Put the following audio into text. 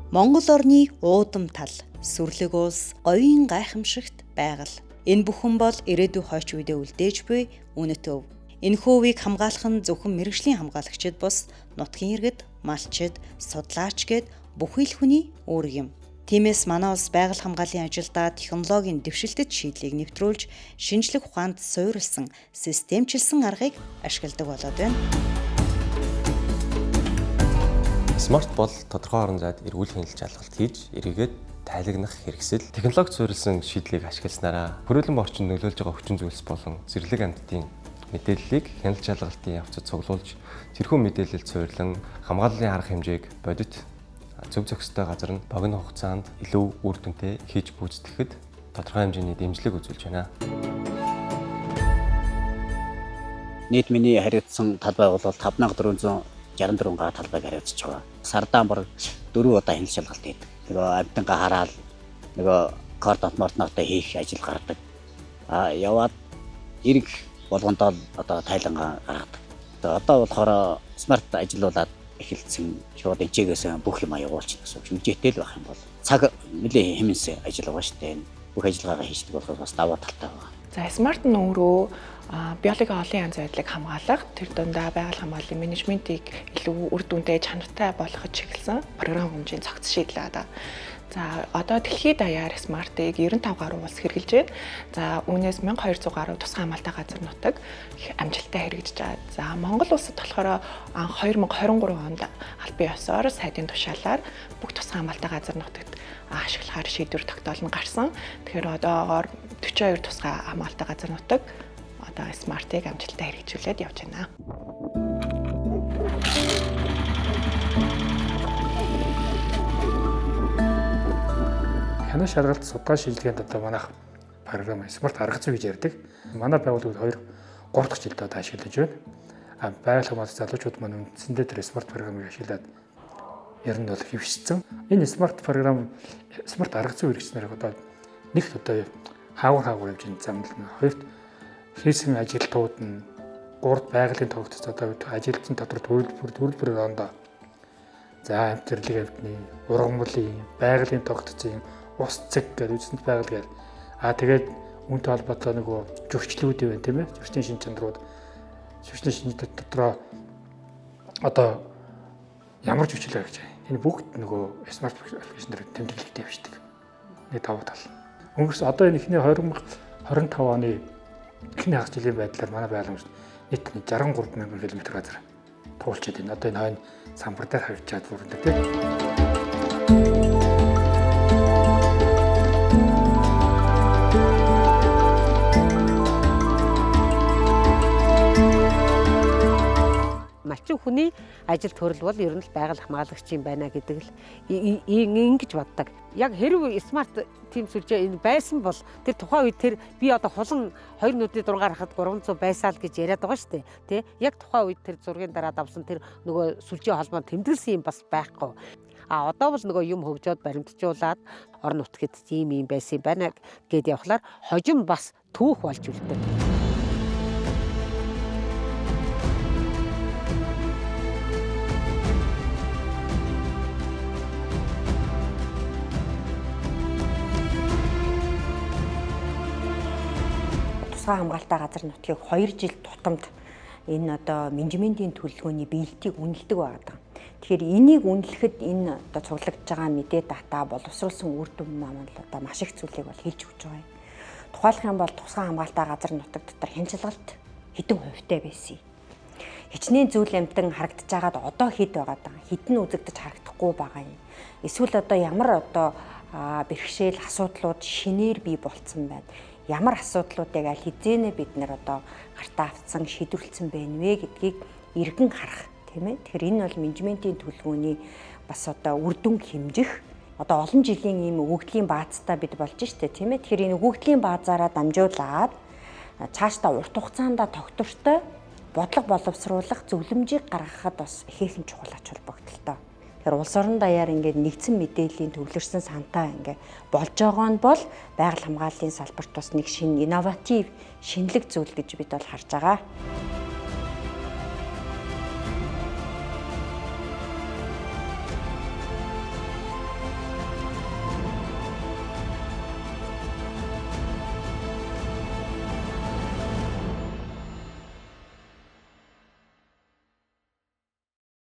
Монгол орны уудам тал, сүрлэг улс, говийн гайхамшигт байгаль. Энэ бүхэн бол ирээдүйн хойч үедээ үлдээж буй үнэт өв. Энэ хөвийг хамгаалах нь зөвхөн мэргэжлийн хамгаалагчид бус нутгийн иргэд, малчид, судлаач гэд бүхий л хүний үүрэг юм. Тиймээс манай улс байгаль хамгааллын ажилдаа технологийн дэвшилтэт шийдлийг нэвтрүүлж, шинжлэх ухаанд суурилсан, системчилсэн аргыг ашигладаг болоод байна. Смарт бол тодорхой орон зайд эргүүл хяналт шалгалт хийж, эргээд тайлагнах хэрэгсэл технологи суурилсан шийдлийг ашигласнараа хүрээлэн орчинд нөлөөлж байгаа хүчин зүйлс болон зэрлэг амьтдын мэдээллийг хяналт шалгалтын явцад цуглуулж, тэрхүү мэдээлэлд суурилан хамгааллын арга хэмжээг бодит зөв зохистой газар нь богино хугацаанд илүү үр дүнтэй хийж гүйцэтгэхэд тодорхой хэмжээний дэмжлэг үзүүлж байна. Нийт миний хариуцсан талбай бол 5464 га талбайг хариуцж байгаа. Сардаа бүр 4 удаа хяналт шалгалт хийдэг. Нөгөө амьтанга хараад нөгөө координат мортноотой хийх ажил гаргадаг. Яваад эрг болгондоо одоо тайлангаа гаргадаг. Одоо болохоор смарт ажиллуулаад эхэлсэн шууд энчээгээс бүх юм явуулчихна гэсэн үг. Хэмжээтэй л байх юм бол цаг нэлээ хэмнэсээ ажил байгаа шүү дээ. Бүх ажиллагаагаа хийдэг болохоор бас даваа талтай байгаа. За смарт нь өөрөө биологийн олон янз байдлыг хамгаалах, тэр дундаа байгаль хамгааллын менежментийг илүү үр дүнтэй чанартай болгоход чиглэсэн програм хэмжээний цогц шийдлээ одоо. За одоо дэлхийд даяар смартыг 95 гаруй улс хэрэгжилж байна. За үүнээс 1200 гаруй тусгай хамгаалтай газар нутаг амжилттай хэрэгжиж байгаа. За Монгол улсад болохоор 2023 онд албан ёсоор сайдын тушаалаар бүх тусгай хамгаалтай газар нутагт ашиглахаар шийдвэр тогтоолно гарсан. Тэгэхээр одоогоор 42 тусгай хамгаалтай газар нутаг одоо смартыг амжилттай хэрэгжүүлээд явж байна. Хяналт шалгалт судалгаа шилжгээнд одоо манайх програм смарт арга зүй гэж ярьдаг. Манай байгууллагууд 3 дахь жилдээ одоо ашиглаж байна. Байгаль хамгаалалт залуучууд маань үндсэндээ тэр смарт програмыг ашиглаад ер нь бол хэвшсэн. Энэ смарт програм смарт арга зүй хэрэгжснээр одоо нэгт одоо хаагур хэмжээний замнал нь, хоёрт хийсэн ажилтнууд нь, гуравт байгалийн тогтцол одоо ажилтны доторх төлбөр ондоо за амтэрлэг амтны, ургамлын, байгалийн тогтцол ус цэг гэдэг үсэнд байгаль гээд тэгээд үүнтэй холбоотой нөгөө зөрчлүүд байна тийм ээ. Зөрчлийн шин чанарууд, зөрчлийн шинж дотроо одоо ямар зөрчил гарч байгаа. Энэ бүгд нөгөө смарт аппликейшнээр тэмдэглэлтэй явждаг. Нэг давуу тал. Өнгөрсөн одоо энэ ихний 2025 оны эхний хагас жилийн байдлаар манай байгалийн нийт 63 мянган км газар туулчаад байна. Одоо энэ хойно самбар дээр хавьчаад бүрдээ тийм. Малчин хүний ажил төрөл бол ер нь л байгаль хамгаалагч юм байна гэдэг л ингэж боддог. Яг хэрв смарт тим сүлжээ энэ байсан бол тэр тухайн үед тэр би одоо хулан 2 нүдний дургаар хахад 300 байсаал гэж яриад байгаа шүү дээ. Тэ? Яг тухайн үед тэр зургийн дараа давсан тэр нөгөө сүлжээ холбоо тэмдэглэсэн юм бас байхгүй. Одоо бол нөгөө юм хөгжөөд баримтжуулаад орон нутгад тийм юм байсан юм байна гэд явхлаар хожим бас түүх болж үлдээ. Хамгаалтай газар нутгийг 2 жил тутамд энэ одоо менежментийн төлөвлөгөөний биелэлтийг үнэлдэг байгаа. Тэгэхээр энийг үнэлэхэд энэ одоо цуглагдж байгаа мэдээ дата боловсруулсан үр дүн маань одоо маш их зүйлийг бол хэлж өгч байгаа юм. Тухайлах юм бол тусгай хамгаалтай газар нутаг дотор хяналт шалгалт хэдэн хувьтай байсан юм. Хичнээн зүйл амтан харагдаж байгаад одоо хэд байгаа даа. Хэдэн үзэгдэж харагдахгүй байгаа юм. Эсвэл одоо ямар одоо бэрхшээл асуудлууд шинээр бий болцсон байна. Ямар асуудлуудыг аль хэзээ бид нэр одоо гартаа авцсан шийдвэрлэсэн байна вэ гэдгийг эргэн харах тийм ээ. Тэгэхээр энэ бол менежментийн төлөвлөгөөний бас одоо үр дүн хэмжих одоо олон жилийн ийм өгөгдлийн баазтай бид болж штэ тийм ээ. Тэгэхээр энэ өгөгдлийн баазаараа дамжуулаад цаашдаа урт хугацаанд тогтвортой бодлого боловсруулах зөвлөмжийг гаргахад бас ихээхэн чухал ач холбогдолтой. Тэгэхээр улс орон даяар ингээд нэгдсэн мэдээллийн төвлөрсөн сантай ингээд болж байгаа нь бол байгаль хамгааллын салбарт бас нэг шинэ инноватив шинэлэг зүйл гэж бид бол харж байгаа.